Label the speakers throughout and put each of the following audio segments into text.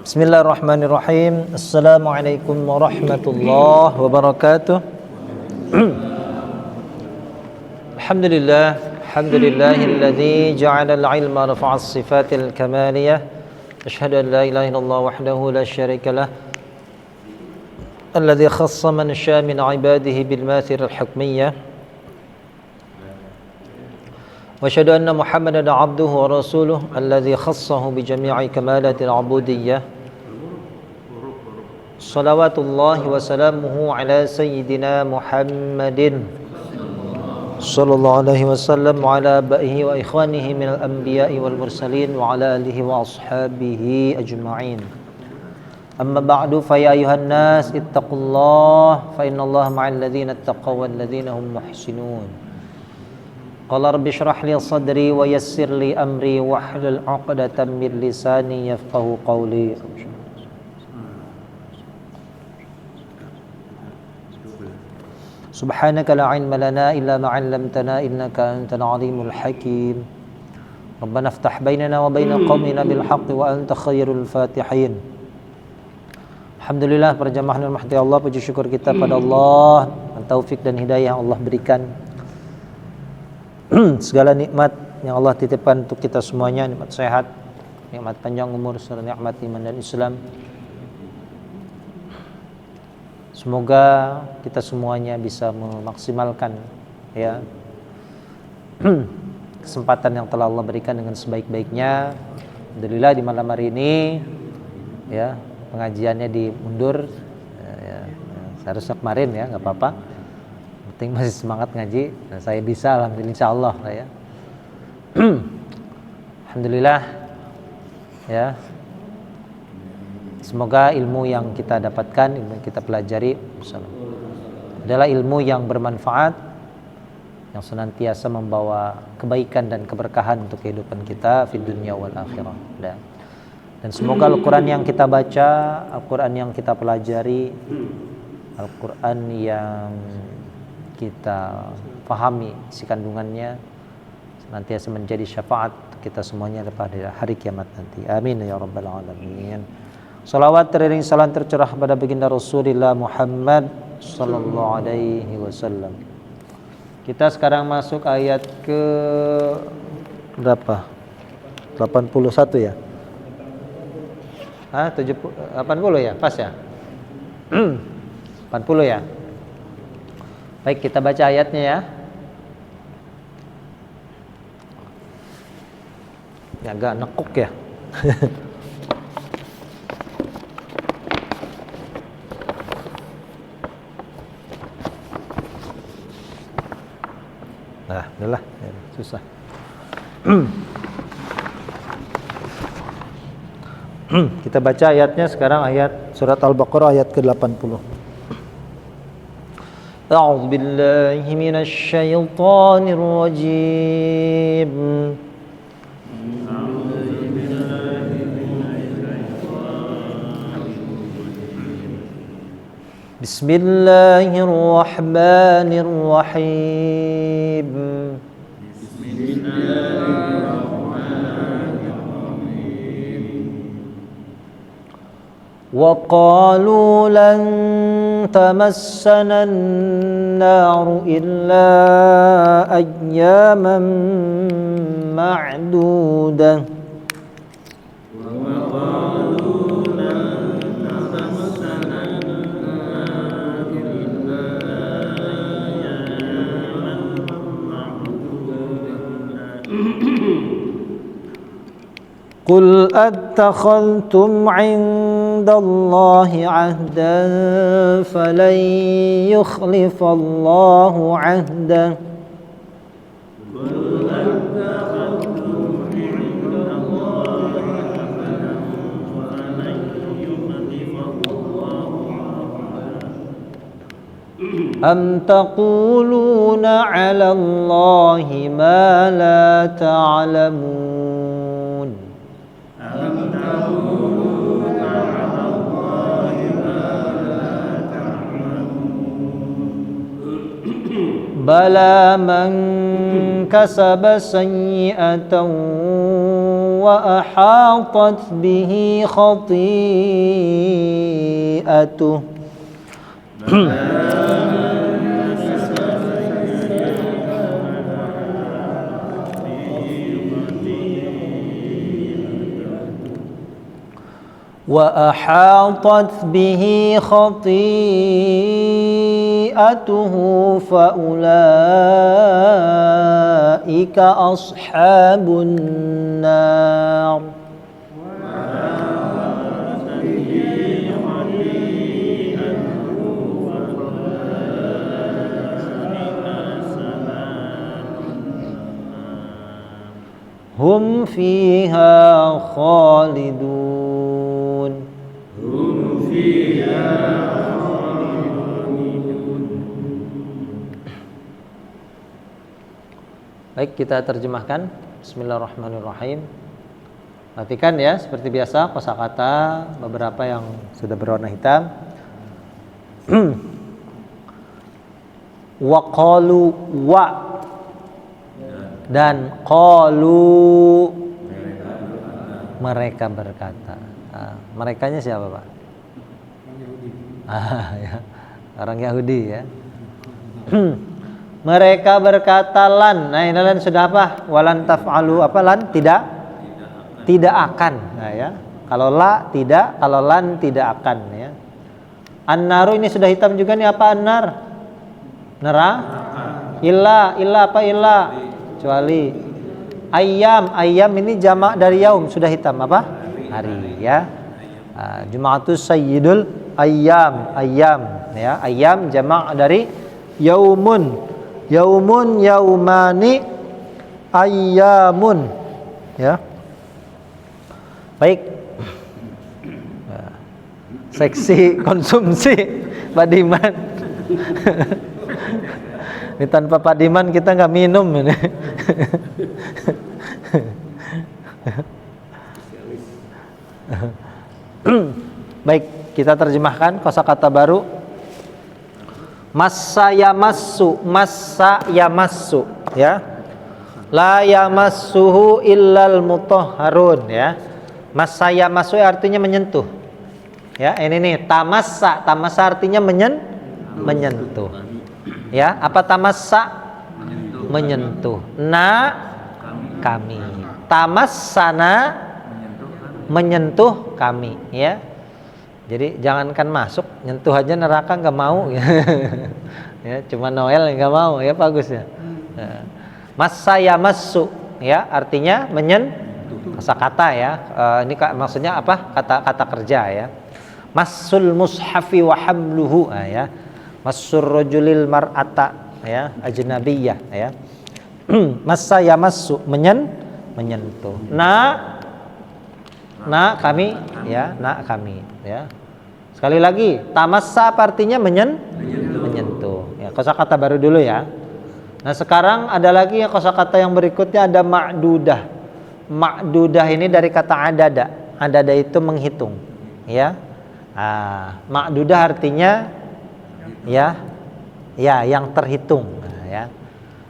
Speaker 1: Bismillahirrahmanirrahim. Assalamualaikum warahmatullahi wabarakatuh. Alhamdulillahilladzi ja'ala al-'ilma rafa'a as-sifatil kamaliyah. Asyhadu an la ilaha illallah wahdahu la syarika lah. Alladzi khassa man syaa min 'ibadihi bil mathir al-hukmiyyah. وأشهد أن محمدا عبده ورسوله الذي خصه بجميع كمالات العبودية صلوات الله وسلامه على سيدنا محمد صلى الله عليه وسلم وعلى آبائه وإخوانه من الأنبياء والمرسلين وعلى آله وأصحابه أجمعين أما بعد فيا أيها الناس اتقوا الله فإن الله مع الذين اتقوا والذين هم محسنون قال رب اشرح لي صدري ويسر لي أمري واحلل عقدة من لساني يفقهوا قولي سبحانك لا علم لنا إلا ما علمتنا إنك أنت العليم الحكيم ربنا افتح بيننا وبين قومنا بالحق وأنت خير الفاتحين. Alhamdulillah, para jamaah dan rahmati Allah, puji syukur kita pada Allah, taufik dan hidayah yang Allah berikan. Segala nikmat yang Allah titipkan untuk kita semuanya, nikmat sehat, nikmat panjang umur, serta nikmat iman dan Islam. Semoga kita semuanya bisa memaksimalkan ya kesempatan yang telah Allah berikan dengan sebaik-baiknya. Alhamdulillah di malam hari ini ya pengajiannya dimundur ya, seharusnya kemarin ya, nggak apa-apa. Penting masih semangat ngaji dan saya bisa alhamdulillah insyaallah ya. Alhamdulillah ya. Semoga ilmu yang kita dapatkan, ilmu yang kita pelajari adalah ilmu yang bermanfaat, yang senantiasa membawa kebaikan dan keberkahan untuk kehidupan kita di dunia wal akhirah. Dan semoga Al-Quran yang kita baca, Al-Quran yang kita pelajari, Al-Quran yang kita pahami isi kandungannya senantiasa menjadi syafaat kita semuanya pada hari kiamat nanti. Amin ya rabbal alamin. Salawat teriring salam tercurah pada baginda Rasulullah Muhammad sallallahu alaihi wasallam. Kita sekarang masuk ayat ke berapa? 81 ya? 80 ya? Pas ya? 80 ya? Baik, kita baca ayatnya ya. Ya agak nekuk ya. Nah, udahlah, ya, susah. Kita baca ayatnya sekarang, ayat surat Al-Baqarah ayat ke-80. أعوذ بالله من الشيطان الرجيم بسم الله الرحمن الرحيم وقالوا لن تمسنا النار إلا أياما معدودة قل أتخذتم عند الله عهدا فلن يخلف الله عهده أم تقولون على الله ما لا تعلمون بلى من كسب سيئة وأحاطت به خطيئته وأحاطت به خطيئته فأولئك أصحاب النار هم فيها خالدون Baik, kita terjemahkan. Bismillahirrahmanirrahim. Perhatikan ya, seperti biasa kosakata beberapa yang sudah berwarna hitam. Wa qalu wa dan qalu mereka berkata. Merekanya siapa, Pak? Ya. Orang Yahudi ya. Mereka berkata lan. Nah, ini lan sudah apa? Walan taf'alu apa lan? Tidak akan. Nah, ya. Kalau la tidak, kalau lan tidak akan ya. An-naru ini sudah hitam juga nih, apa an-nar? Illa apa illa? Kecuali ayam ini jamak dari yaum, sudah hitam apa? Hari ya. Jum'atus sayyidul ayam ya. Ayam jamak dari yaumun, yaumani, ayyamun ya. Baik. Seksi konsumsi Pak Diman. Ini tanpa Pak Diman kita nggak minum ini. Baik, kita terjemahkan kosakata baru. Massa yamassu ya. La yamassuhu illal mutahharun ya. Massa yamassu artinya menyentuh. Ya, ini nih tamassa artinya menyentuh. Ya, apa tamassa? Menyentuh. Kami. Tamassana menyentuh kami ya. Jadi jangankan masuk, nyentuh aja neraka nggak mau ya. Ya, cuma Noel yang nggak mau ya, bagus ya. Massa yamassu ya, artinya menyentuh. Kata ya. Ini maksudnya apa? Kata kerja ya. Massul mushafi wa hamluhu ya. Massur rajulil mar'ata ya, ajnabiyah ya. Massa yamassu menyentuh. Kami ya, kami ya. Sekali lagi, tamassa artinya menyentuh. Ya, kosakata baru dulu ya. Nah, sekarang ada lagi ya kosakata yang berikutnya, ada ma'dudah. Ma'dudah ini dari kata adada. Adada itu menghitung, ya. Ma'dudah artinya ya yang terhitung, ya.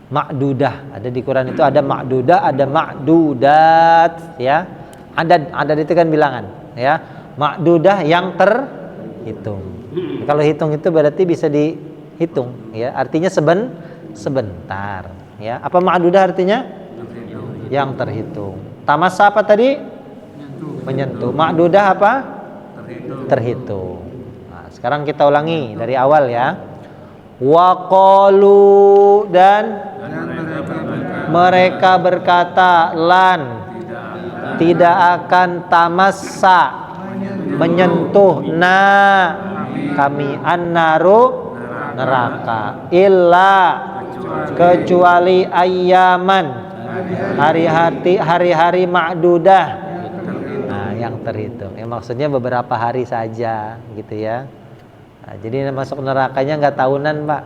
Speaker 1: Ma'dudah, ada di Quran itu ada ma'dudah, ada ma'dudat, ya. Ada itu kan bilangan, ya. Ma'dudah yang terhitung. Kalau hitung itu berarti bisa dihitung, ya. Artinya sebentar, ya. Apa ma'dudah artinya? Yang terhitung. Tamassa apa tadi? Menyentuh. Ma'dudah apa? Terhitung. Nah, sekarang kita ulangi dari awal ya. Wa qalu dan mereka berkata lan tidak akan tamassa menyentuh kami annaru neraka illa kecuali ayyaman hari-hari ma'dudah, yang terhitung. Maksudnya beberapa hari saja gitu ya. Jadi masuk nerakanya nggak tahunan, Pak.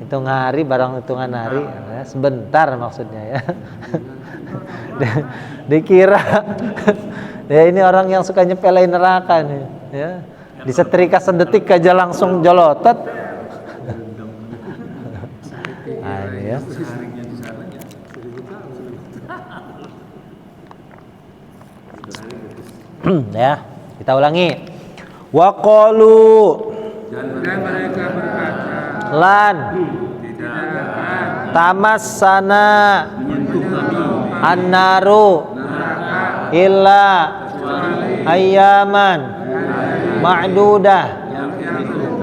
Speaker 1: Hitung hari, barang hitungan hari, ya, sebentar maksudnya ya. Dikira ya ini orang yang suka nyepelin neraka nih, ya. Disetrika sedetik aja langsung jolotot. Ini ya. Ya, kita ulangi. Wa qalu,
Speaker 2: dan mereka berkata,
Speaker 1: lan
Speaker 2: tidak akan
Speaker 1: tamassana
Speaker 2: menyentuh kami
Speaker 1: annaru
Speaker 2: neraka
Speaker 1: illa
Speaker 2: kecuali
Speaker 1: ayyaman ma'dudah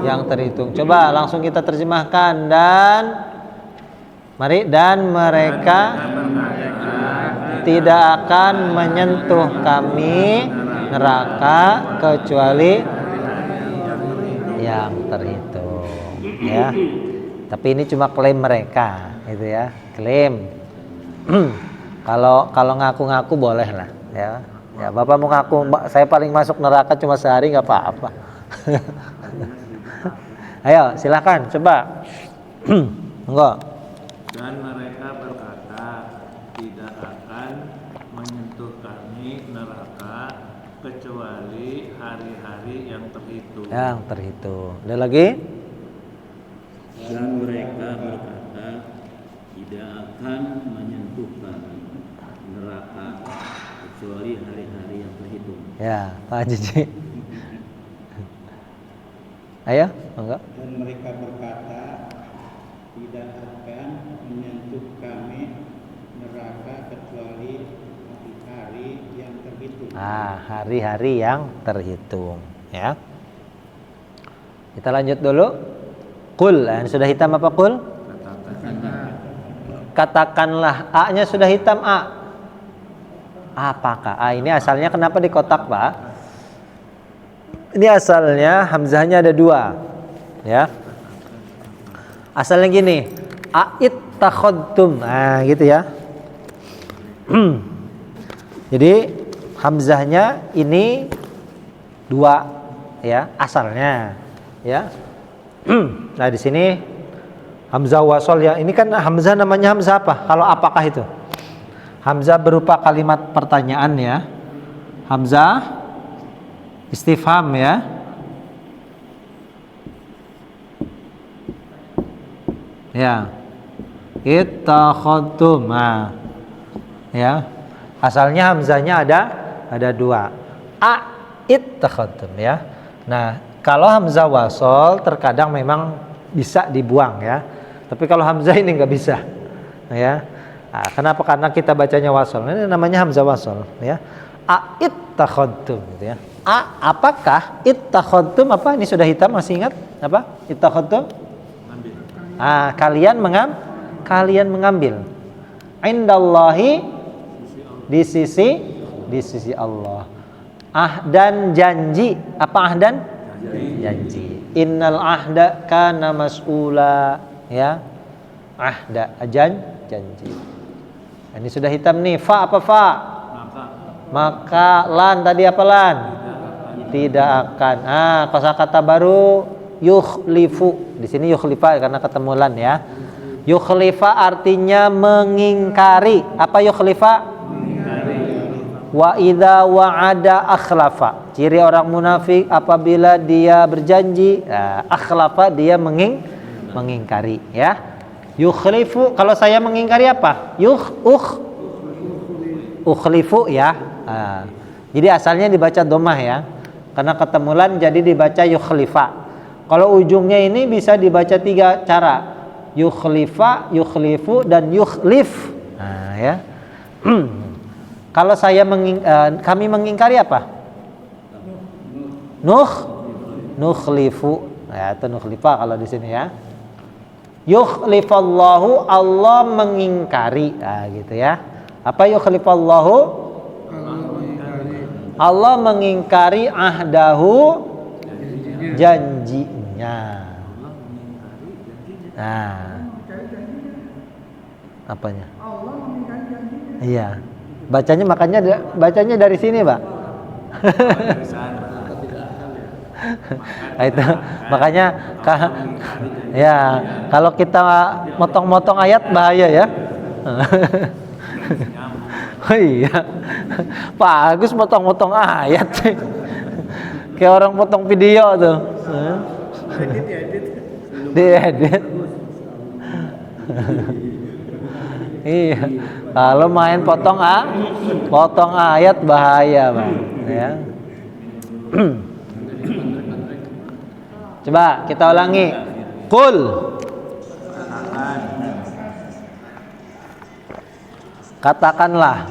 Speaker 2: yang
Speaker 1: yang terhitung. Coba langsung kita terjemahkan. Dan mari, dan mereka tidak akan menyentuh kami neraka kecuali yang terhitung, ya. Tapi ini cuma klaim mereka, itu ya, klaim. Kalau ngaku-ngaku boleh lah, ya. Ya, Bapak mau ngaku saya paling masuk neraka cuma sehari nggak apa-apa. Ayo, silakan, coba. Enggak.
Speaker 2: dan mereka berkata tidak akan menyentuh kami neraka kecuali hari-hari yang terhitung.
Speaker 1: Yang terhitung. Ada lagi?
Speaker 3: Dan mereka berkata tidak akan menyentuh kami neraka kecuali hari-hari yang terhitung.
Speaker 1: Ya, Pak Cici. Ayo, enggak?
Speaker 4: Dan mereka berkata tidak akan menyentuh kami neraka kecuali hari-hari yang terhitung.
Speaker 1: Hari-hari yang terhitung, ya. Kita lanjut dulu. Qul, sudah hitam apa qul? Katakanlah. A-nya sudah hitam, A. Apakah? Ini asalnya kenapa di kotak, Pak? Ini asalnya hamzahnya ada 2, ya. Asalnya gini, a'id takhadtum, gitu ya. Jadi hamzahnya ini 2, ya, asalnya, ya. Nah di sini hamzah wasol, ya. Ini kan hamzah namanya hamzah apa? Kalau apakah itu? Hamzah berupa kalimat pertanyaan, ya. Hamzah istifham, ya. Ya. Ittakhadtum. Ya. Asalnya hamzahnya ada 2. Ittakhadtum, ya. Nah, kalau hamzah wasol terkadang memang bisa dibuang, ya. Tapi kalau hamzah ini nggak bisa, ya. Nah, kenapa? Karena kita bacanya wasol. Ini namanya hamzah wasol, ya. Ittakhadtum, gitu ya. Apakah ittakhadtum, apa ini sudah hitam, masih ingat? Apa? Ittakhadtum? Kalian mengambil. Indallahi, di sisi Allah. Ahdan, janji. Apa ahdan? Janji. Innal ahda kana mas'ula, ya. Ahda, janji. Ini sudah hitam nih. Fa apa fa? Maka. Lan tadi apa lan? Tidak akan. Kosakata baru yukhlifu. Di sini yukhlifa karena ketemu lan, ya. Yukhlifa artinya mengingkari. Apa yukhlifa? Wa idza wa'ada akhlafa. Ciri orang munafik apabila dia berjanji, akhlafa, dia mengingkari, ya. Yukhlifu, kalau saya mengingkari apa? Ukhlifu, ya. Jadi asalnya dibaca dhammah, ya. Karena ketemulan jadi dibaca yukhlifa. Kalau ujungnya ini bisa dibaca 3 cara. Yukhlifa, yukhlifu, dan yukhlif. Ya. Kalau kami mengingkari apa? Nukhlifu. Ya, itu nukhlifa kalau di sini, ya. Yukhlifallahu, Allah mengingkari. Gitu, ya. Apa yukhlifallahu? Allah mengingkari ahdahu, janjinya. Apanya? Iya. Bacanya dari sini, Pak. Itu makanya ya, kalau kita motong-motong ayat bahaya, ya. Oh iya. Pak Agus motong-motong ayat. Kayak orang potong video tuh. Diedit. Iya. Kalau main potong ayat bahaya, Bang. Ya. Coba kita ulangi. Qul. Katakanlah.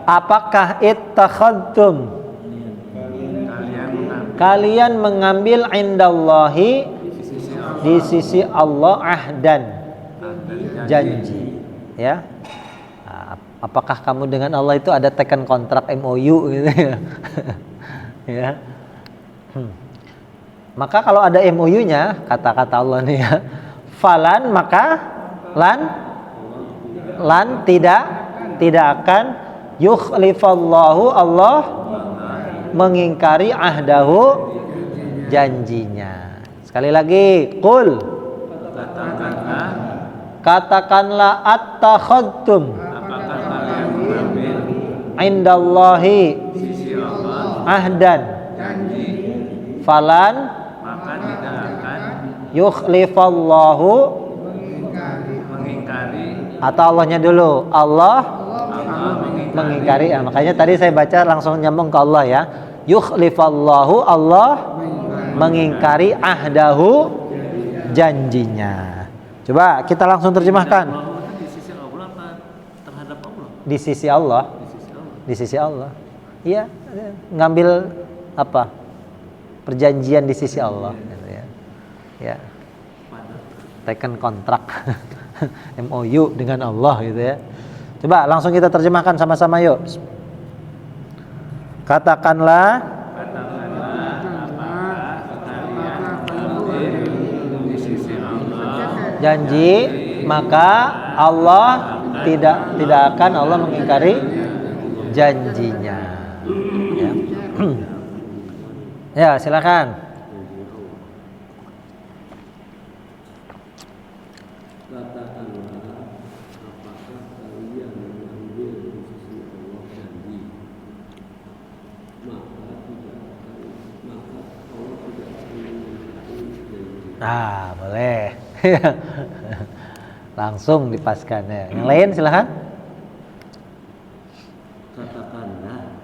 Speaker 1: Apakah ittakhadtum kalian mengambil indallahi di sisi Allah ahdan janji, ya? Apakah kamu dengan Allah itu ada tekan kontrak MOU gitu ya? Ya. Maka kalau ada MOU-nya, kata-kata Allah nih ya, falan maka lan tidak akan yukhlifallahu, Allah mengingkari ahdahu janjinya. Sekali lagi, qul katakanlah attakhadtum indallahi ahdan falan
Speaker 2: maka tidak akan
Speaker 1: yukhlifallahu,
Speaker 2: mengingkari
Speaker 1: atau Allahnya dulu, Allah mengingkari. Makanya tadi saya baca langsung nyambung ke Allah ya. Yukhlifallahu, Allah mengingkari ahdahu janjinya. Coba kita langsung terjemahkan.
Speaker 2: di sisi Allah apa terhadap Allah?
Speaker 1: Di sisi Allah. Di sisi Allah. Iya, ngambil apa? Perjanjian di sisi Allah gitu ya. Ya. Tekan kontrak MOU dengan Allah gitu ya. Coba langsung kita terjemahkan sama-sama yuk. Katakanlah
Speaker 2: Apakah kalian mengambil di sisi Allah
Speaker 1: janji, maka Allah tidak akan Allah mengingkari janjinya. Ya. Ya, silakan. Nah, boleh. Langsung dipaskan ya. Yang lain silakan.
Speaker 3: Katakanlah,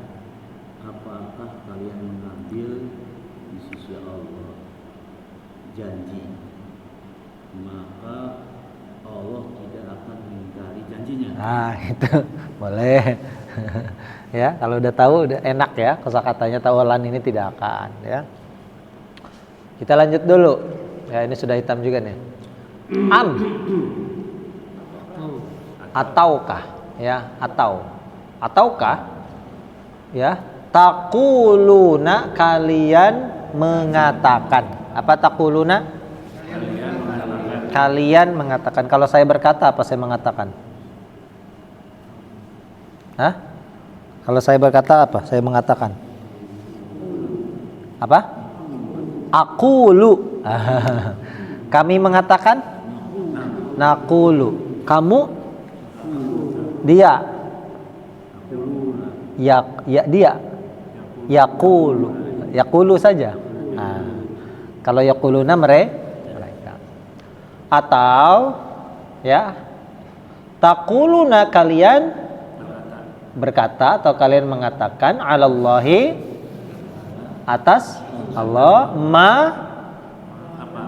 Speaker 3: apakah kalian mengambil di sisi Allah janji, maka Allah tidak akan mengingkari janjinya.
Speaker 1: Nah, itu boleh. Ya, kalau udah tahu udah enak ya, kosakatanya tawalan ini tidak akan ya. Kita lanjut dulu. Ya, ini sudah hitam juga nih. Ataukah ya, ataukah ya, taquluna kalian mengatakan. Apa taquluna? Kalian mengatakan. Kalau saya berkata, apa saya mengatakan? Hah? Kalau saya berkata apa? Saya mengatakan. Apa? Aqulu. Kami mengatakan. Naqulu. Kamu? Dia. Ya dia. Yaqulu. Yaqulu saja. Nah, kalau yaquluna mereka. Atau ya, taquluna kalian berkata atau kalian mengatakan alallahi atas Allah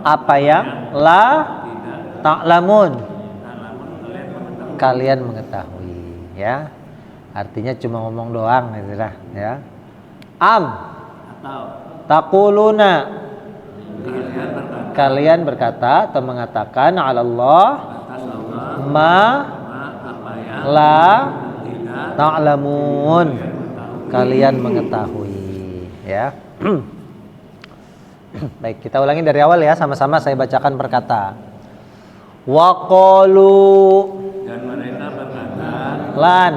Speaker 1: apa yang la ta'lamun kalian mengetahui ya. Artinya cuma ngomong doang gitu lah ya. Taquluna kalian berkata atau mengatakan Allah la ta'lamun kalian mengetahui ya. Baik, kita ulangi dari awal ya, sama-sama saya bacakan perkata. Waqalu,
Speaker 2: dan mereka berkata
Speaker 1: lan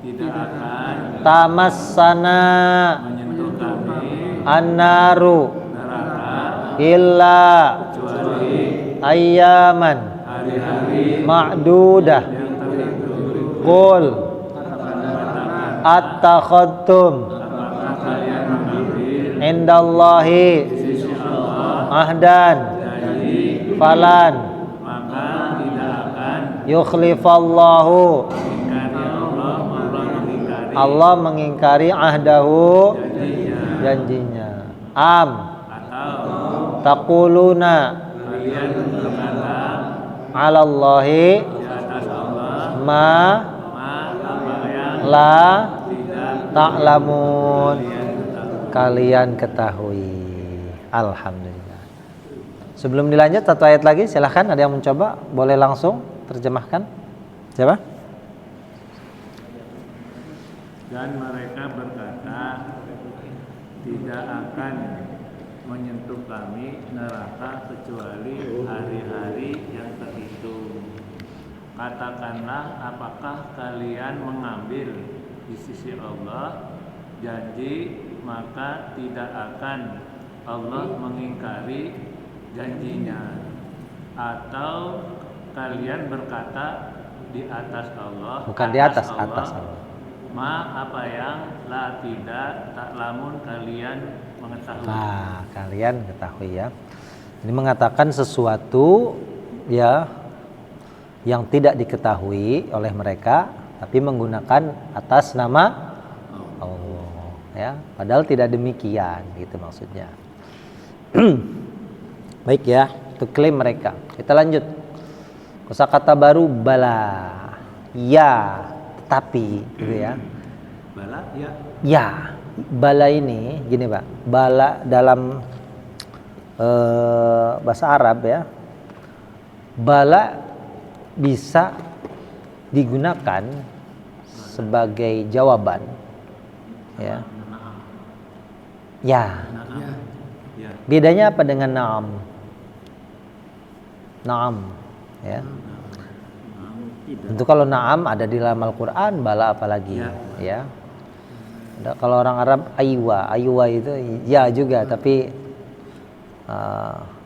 Speaker 2: tidak akan
Speaker 1: tamassana
Speaker 2: menyentuh kami
Speaker 1: annaru
Speaker 2: neraka
Speaker 1: illa
Speaker 2: kecuali
Speaker 1: ayyaman
Speaker 2: hari-hari
Speaker 1: ma'dudah.
Speaker 2: yang terhitung.
Speaker 1: Qul attakhadtum
Speaker 2: Apakah kalian mengambil
Speaker 1: indallahi
Speaker 2: sisi Allah
Speaker 1: ahdan
Speaker 3: janji,
Speaker 1: falan
Speaker 3: maka tidak akan
Speaker 1: yukhlifallahu
Speaker 3: mengingkari Allah
Speaker 1: Allah mengingkari ahdahu
Speaker 3: janjinya.
Speaker 1: janjinya. Am
Speaker 3: Atau
Speaker 1: taquluna
Speaker 3: kalian berkata
Speaker 1: 'alallahi
Speaker 3: di atas Allah
Speaker 1: ma
Speaker 3: apa yang
Speaker 1: la
Speaker 3: tidak
Speaker 1: ta'lamun
Speaker 3: kalian ketahui.
Speaker 1: kalian ketahui. Alhamdulillah. Sebelum dilanjut satu ayat lagi, silahkan ada yang mencoba, boleh langsung terjemahkan. Siapa?
Speaker 3: Dan mereka berkata, tidak akan menyentuh kami neraka kecuali hari-hari yang terhitung. Katakanlah, apakah kalian mengambil di sisi Allah janji, maka tidak akan Allah mengingkari janjinya. Atau kalian berkata di atas Allah,
Speaker 1: Bukan di atas Allah.
Speaker 3: Ma apa yang la tidak tak lamun kalian mengetahui.
Speaker 1: Nah, kalian ketahui ya. Ini mengatakan sesuatu ya yang tidak diketahui oleh mereka, tapi menggunakan atas nama Allah ya. Padahal tidak demikian, gitu maksudnya. Baik ya, itu klaim mereka. Kita lanjut. Kosakata baru bala. Ya, tetapi gitu ya.
Speaker 3: Bala ya.
Speaker 1: Ya, bala ini gini Pak. Bala dalam bahasa Arab ya. Bala bisa digunakan sebagai jawaban ya. Ya.
Speaker 3: Ya.
Speaker 1: Bedanya apa dengan na'am? Na'am ya. Tentu kalau na'am ada di dalam Al-Qur'an, bala apalagi ya. Ada, kalau orang Arab aywa itu ya juga, tapi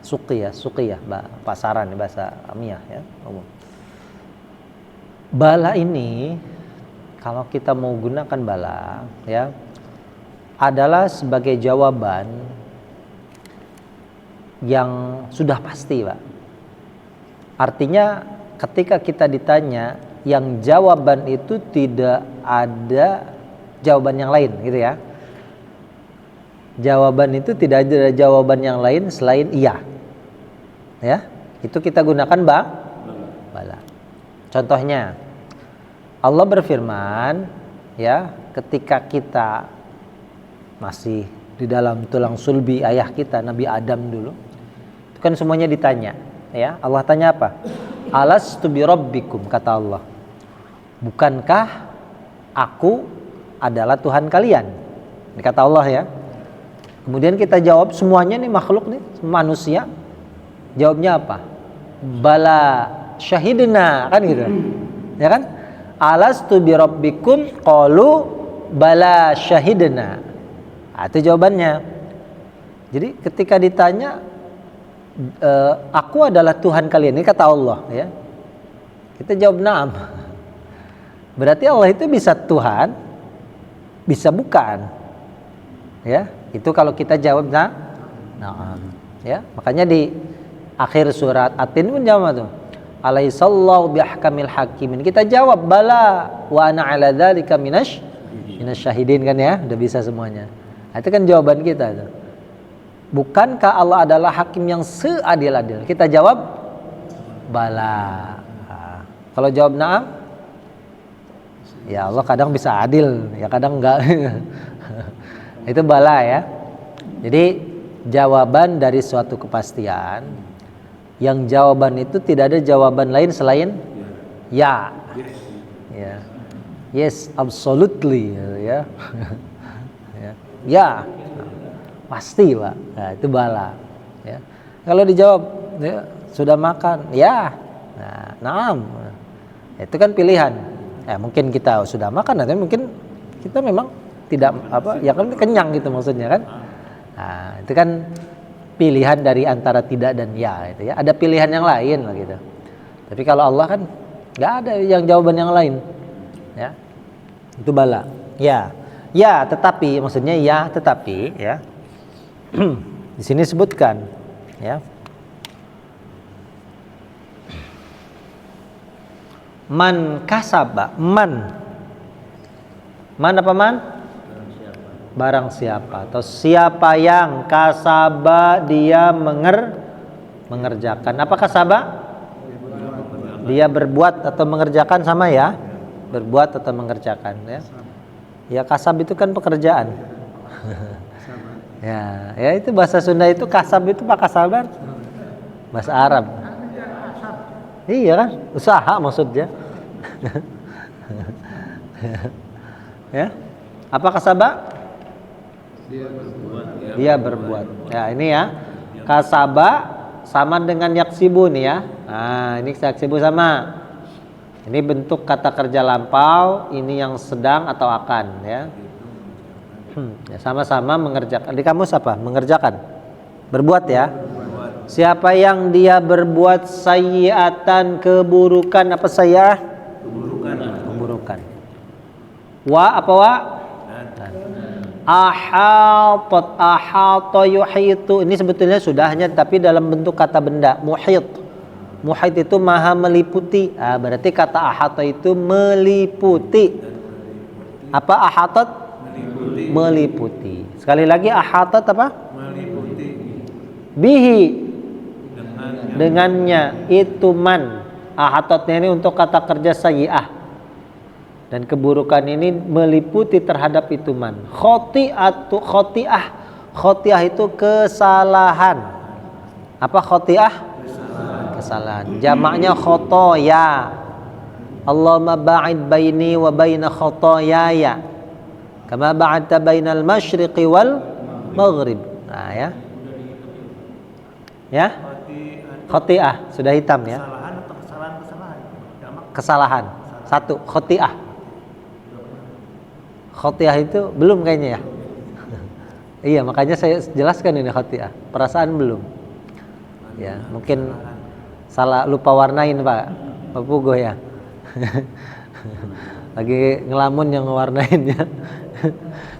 Speaker 1: suqiyah pasaran bahasa amiyah ya. Bala ini kalau kita mau gunakan bala ya adalah sebagai jawaban yang sudah pasti, Pak. Artinya ketika kita ditanya yang jawaban itu tidak ada jawaban yang lain gitu ya. Jawaban itu tidak ada jawaban yang lain selain iya. Ya, itu kita gunakan bala. Contohnya Allah berfirman ya, ketika kita masih di dalam tulang sulbi ayah kita Nabi Adam dulu, itu kan semuanya ditanya ya. Allah tanya apa? Alastu bi rabbikum, kata Allah. Bukankah aku adalah Tuhan kalian? Ini kata Allah ya. Kemudian kita jawab, semuanya nih makhluk nih, manusia. Jawabnya apa? Bala syahidna, kan gitu. Ya kan? Alastu bi rabbikum qalu bala syahidna. Nah, itu jawabannya. Jadi ketika ditanya aku adalah Tuhan kalian, ini kata Allah ya. Kita jawab na'am. Berarti Allah itu bisa Tuhan, bisa bukan. Ya, itu kalau kita jawab na'am. Ya, makanya di akhir surat At-Tin pun jawab tuh. Alaihissallahu biahkamil hakimin. Kita jawab bala wa ana ala dzalika minasyahidin kan ya, udah bisa semuanya. Nah, itu kan jawaban kita tuh. Bukankah Allah adalah hakim yang seadil-adil? Kita jawab bala. Nah, kalau jawab na'am, ya Allah kadang bisa adil, ya kadang enggak. Itu bala ya. Jadi jawaban dari suatu kepastian, yang jawaban itu tidak ada jawaban lain selain ya. Ya. Yes, absolutely ya. Ya. Pasti, Pak. Nah, itu bala ya. Kalau dijawab ya, sudah makan, ya. Nah, na'am. Itu kan pilihan. Ya, mungkin kita sudah makan atau mungkin kita memang tidak ya kan kenyang gitu maksudnya kan. Nah, itu kan pilihan dari antara tidak dan ya itu ya. Ada pilihan yang lain lah gitu. Tapi kalau Allah kan nggak ada yang jawaban yang lain. Ya. Itu bala. Ya. Ya, tetapi maksudnya ya, tetapi ya. Di sini sebutkan ya. Man kasaba, man apa man? Barang siapa atau siapa yang kasaba dia mengerjakan. Apa kasaba? Dia berbuat atau mengerjakan sama ya? Berbuat atau mengerjakan ya. Ya kasab itu kan pekerjaan. Ya itu bahasa Sunda itu kasab itu pak kasaban. Bahasa Arab. Iya kan? Usaha maksudnya. Ya. Apa kasaba? Dia berbuat. Ya, ini ya. Kasaba sama dengan yaksibu nih ya. Nah, ini yaksibu sama. Ini bentuk kata kerja lampau, ini yang sedang atau akan ya. Ya sama-sama mengerjakan. Di kamus apa? Mengerjakan. Berbuat ya. Siapa yang dia berbuat sayyiatan, keburukan, apa sayyi'ah? Keburukan. Wa apa wa? Ahata yuhitu. Ini sebetulnya sudahnya tapi dalam bentuk kata benda. Muhit itu maha meliputi. Berarti kata ahata itu meliputi. Apa ahatat? Meliputi. Sekali lagi ahatat apa?
Speaker 3: Meliputi.
Speaker 1: Bihi. Dengannya itu man. Ahatatnya ini untuk kata kerja sayyi'ah. Dan keburukan ini meliputi terhadap itu man. Khoti'ah itu kesalahan. Apa khoti'ah? Kesalahan. Jamaknya khotoya. Allahumma ba'id baini wa baina khotoyaya. Kama ba'adta bainal masyriqi wal maghrib. Nah ya. Ya? Khoti'ah sudah hitam ya.
Speaker 3: Kesalahan atau kesalahan?
Speaker 1: Kesalahan. Satu, khoti'ah. Khoti'ah itu belum kayaknya ya. Iya, makanya saya jelaskan ini khoti'ah. Perasaan belum. Ya, mungkin salah lupa warnain Pak Pugo ya. Lagi ngelamun yang ngewarnainnya.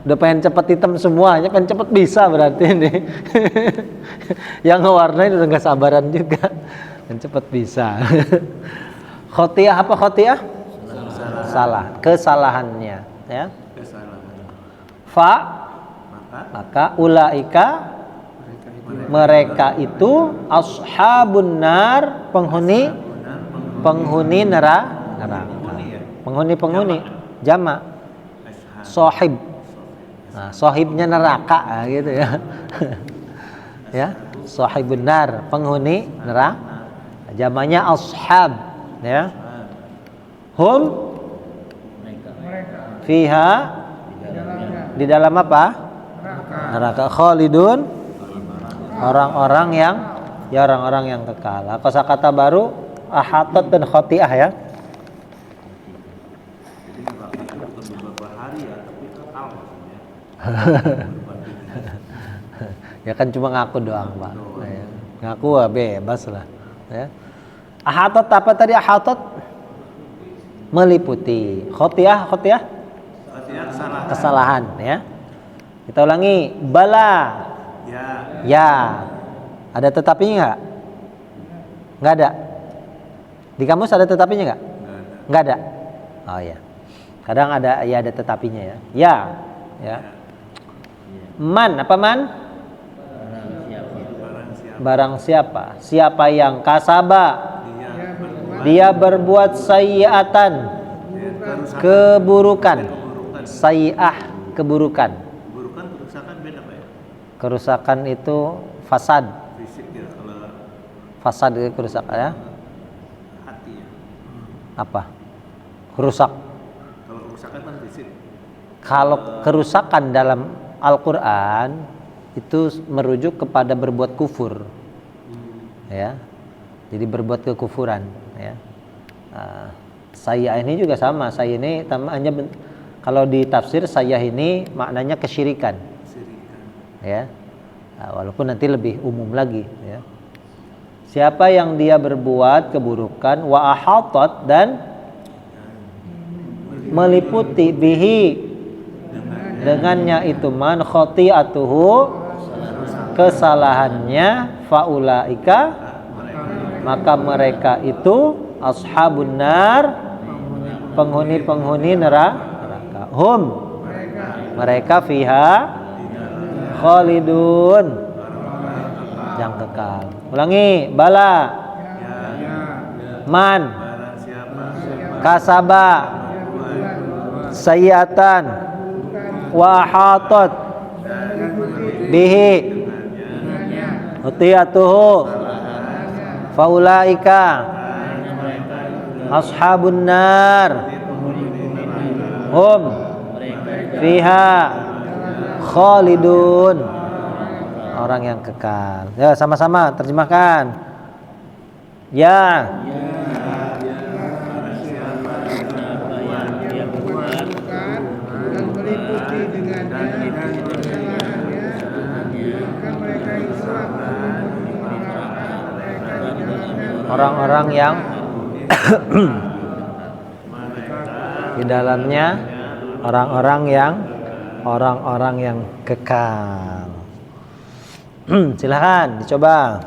Speaker 1: Udah pengen cepet hitam semuanya, pengen cepet bisa berarti ini. Yang ngewarnain udah nggak sabaran juga. Pengen cepet bisa. Khoti'ah apa khoti'ah? Salah, kesalahannya ya. Maka ulaika mereka itu ashabun nar, penghuni neraka. Penghuni jamak sahib. Nah, sahibnya neraka gitu ya. Ya, sahibun nar, penghuni neraka. Jamaknya ashab ya. Hum fiha di dalam apa? Neraka. Khalidun orang-orang yang kekal. Kosakata baru ahatat dan khoti'ah ya.
Speaker 3: Jadi bukan beberapa hari ya, tapi kekal maksudnya.
Speaker 1: Ya kan cuma ngaku doang Pak. Ya. Ngaku bebas lah. Ya. Ahatat apa tadi ahatat? Meliputi. Khoti'ah kesalahan ya. Kita ulangi. Bala. Ya. Ada tetapinya enggak? Enggak ada. Di kamus ada tetapinya enggak? Enggak ada. Oh ya. Kadang ada ya, ada tetapinya ya. Ya. Man apa man? Barang siapa? Siapa yang kasaba? Dia berbuat sayyi'atan, keburukan. Sayyi'ah, keburukan.
Speaker 3: Keburukan, kerusakan beda Pak ya?
Speaker 1: Kerusakan itu fasad.
Speaker 3: Fisik ya, kalau
Speaker 1: Fasad itu kerusakan ya.
Speaker 3: hati ya.
Speaker 1: Apa? Rusak.
Speaker 3: Kalau kerusakan kan fisik.
Speaker 1: Kalau kerusakan dalam Al-Qur'an itu merujuk kepada berbuat kufur. Ya. Jadi berbuat kekufuran ya. Sayyi'ah ini juga sama. Sayyi'ah ini hanya kalau di tafsir sayyi'ah ini maknanya kesyirikan. Ya. Walaupun nanti lebih umum lagi ya. Siapa yang dia berbuat keburukan wa ahatat dan meliputi bihi dengannya itu man khati'atuhu kesalahannya faulaika, maka mereka itu ashabun nar, penghuni-penghuni neraka. Hum, mereka fiha khalidun, yang kekal. Ulangi, bala, man, kasaba, sayyatan, wa hatat bihi utiyatuhu faulaika ashabun nar hum fiha khalidun, orang yang kekal. Ya, sama-sama terjemahkan. Ya,
Speaker 2: dan meliputi dengannya kesalahannya, maka mereka itulah penghuni neraka, mereka di dalamnya
Speaker 1: orang-orang yang di dalamnya orang-orang yang kekal. Silakan dicoba.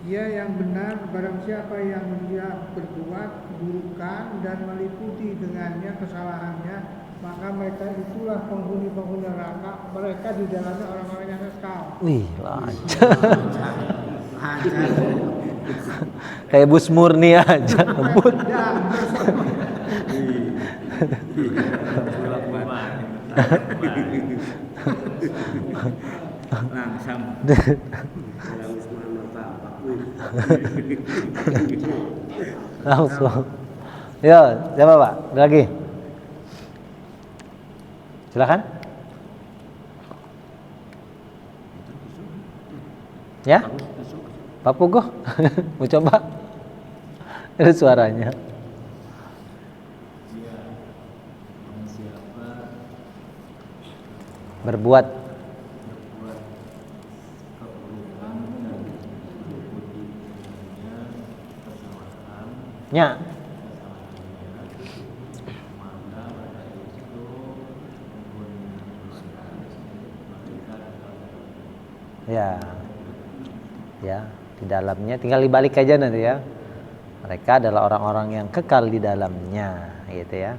Speaker 2: Ia yang benar barang siapa yang dia berbuat keburukan dan meliputi dengannya kesalahannya, maka mereka itulah penghuni-penghuni neraka, mereka di dalamnya orang-orang yang kekal.
Speaker 1: Wih, lancar. Kayak Bus Murni aja ngebut. Langsung. Yo, siapa Pak? Ada lagi? Silakan. Ya? Pak Pugo, mau coba? Ada suaranya. Berbuat. Ya. Ya. Ya, di dalamnya tinggal dibalik aja nanti ya. Mereka adalah orang-orang yang kekal di dalamnya, gitu ya.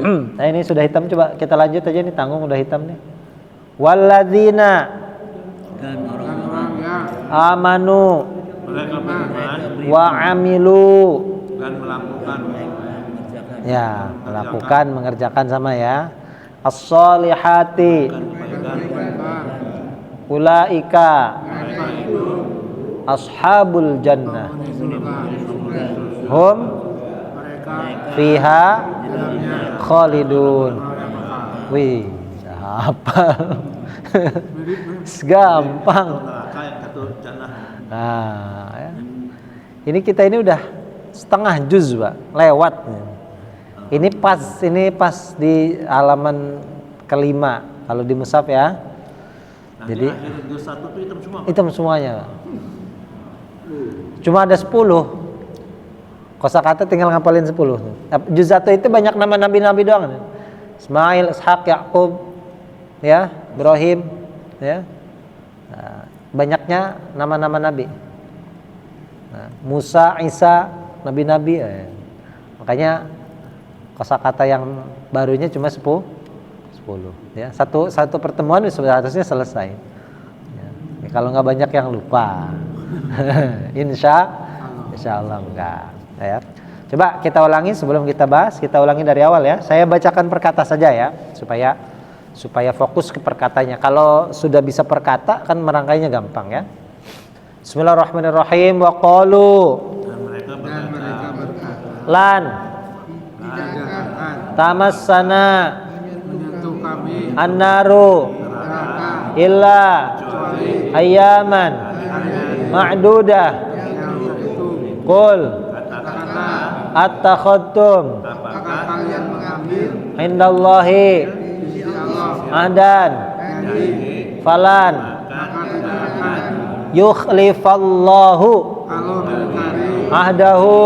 Speaker 1: Nah, ini sudah hitam, coba kita lanjut aja nih, tanggung udah hitam nih. Walladzina
Speaker 4: Dan orang-orang yang
Speaker 1: amanu
Speaker 3: Mereka beriman
Speaker 1: wa amilu,
Speaker 3: dan melakukan
Speaker 1: ya, melakukan, mengerjakan sama ya. As-solihati ulaika ashabul jannah hum fiha khalidun. Wih, hafal. Gampang.
Speaker 3: neraka yang satu jannah.
Speaker 1: Nah, ya. Ini kita ini udah setengah juz, Pak, lewat. Ini pas di halaman kelima kalau di mushaf ya.
Speaker 3: Nanti
Speaker 1: Jadi
Speaker 3: akhir juz 1 itu hitam semua.
Speaker 1: hitam semuanya. Cuma ada 10. Kosakata tinggal ngapalin 10. Juz 1 itu banyak nama nabi-nabi doang. Ismail, Ishaq, Yakub, ya, Ibrahim, ya. Nah, banyaknya nama-nama nabi. Nah, Musa, Isa, nabi-nabi. Makanya kosakata yang barunya cuma 10. Ya, satu pertemuan seharusnya selesai. Ya, kalau nggak banyak yang lupa. Insya Allah enggak. Ya. Coba kita ulangi sebelum kita bahas, kita ulangi dari awal ya. Saya bacakan perkata saja ya, supaya fokus ke perkatanya. Kalau sudah bisa perkata kan merangkainya gampang ya. Bismillahirrahmanirrahim. Wa qalu
Speaker 3: Dan mereka berkata,
Speaker 1: lan
Speaker 2: Tidak akan
Speaker 1: tamassana
Speaker 2: menyentuh kami
Speaker 1: annaru
Speaker 2: neraka
Speaker 1: illa ayyaman ma'dudah.
Speaker 2: yang terhitung.
Speaker 1: Qul
Speaker 2: Kata-kata
Speaker 1: attakhadtum
Speaker 2: apakah kalian mengambil
Speaker 1: indallahi
Speaker 2: di sisi Allah
Speaker 1: ahdan
Speaker 2: janji,
Speaker 1: falan
Speaker 2: maka tidak akan
Speaker 1: yukhlifallahu
Speaker 2: kalau mengingkari
Speaker 1: ahdahu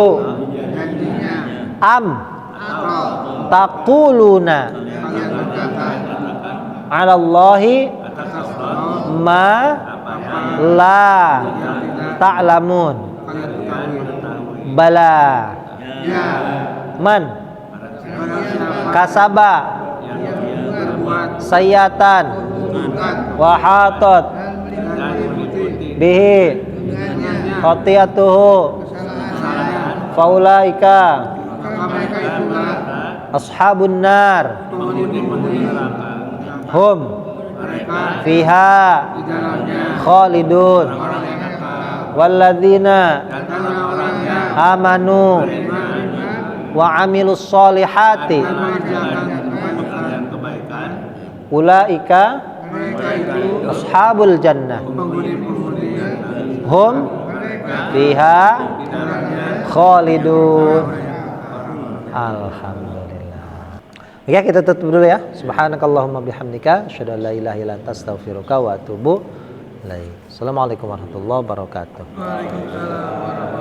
Speaker 2: janjinya,
Speaker 1: am
Speaker 2: atau
Speaker 1: taquluna
Speaker 2: kalian berkata
Speaker 1: 'alallahi
Speaker 2: atas Allah
Speaker 1: ma la ta'lamun.
Speaker 4: kalian ketahui.
Speaker 1: Bala.
Speaker 4: Ya,
Speaker 1: Man
Speaker 4: barang siapa
Speaker 1: kasaba
Speaker 4: yang berbuat
Speaker 1: sayatan
Speaker 4: keburukan
Speaker 1: wa hatat
Speaker 4: dan meliputi
Speaker 1: bihi
Speaker 4: dengannya
Speaker 1: khati'atuhu
Speaker 4: kesalahan,
Speaker 1: faulaika
Speaker 4: maka mereka itulah
Speaker 1: ashabun nar
Speaker 4: penghuni
Speaker 3: neraka.
Speaker 1: hum
Speaker 4: mereka
Speaker 1: fiha
Speaker 4: di dalamnya
Speaker 1: khalidun
Speaker 4: orang yang kekal.
Speaker 1: walladzina
Speaker 4: Dan orang-orang yang
Speaker 1: amanu wa amilus solihati
Speaker 4: mengerjakan
Speaker 3: Kebaikan
Speaker 1: ulaika
Speaker 4: mereka itu
Speaker 1: ashabul jannah
Speaker 4: penghuni-penghuni
Speaker 1: hum fiha khalidun. Alhamdulillah. Oke, kita tutup dulu ya. Subhanakallahumma bihamdika asyhadu an la ilaha illa anta astaghfiruka wa atubu ilaik. Assalamualaikum warahmatullahi wabarakatuh.
Speaker 4: Waalaikumsalam warahmatullahi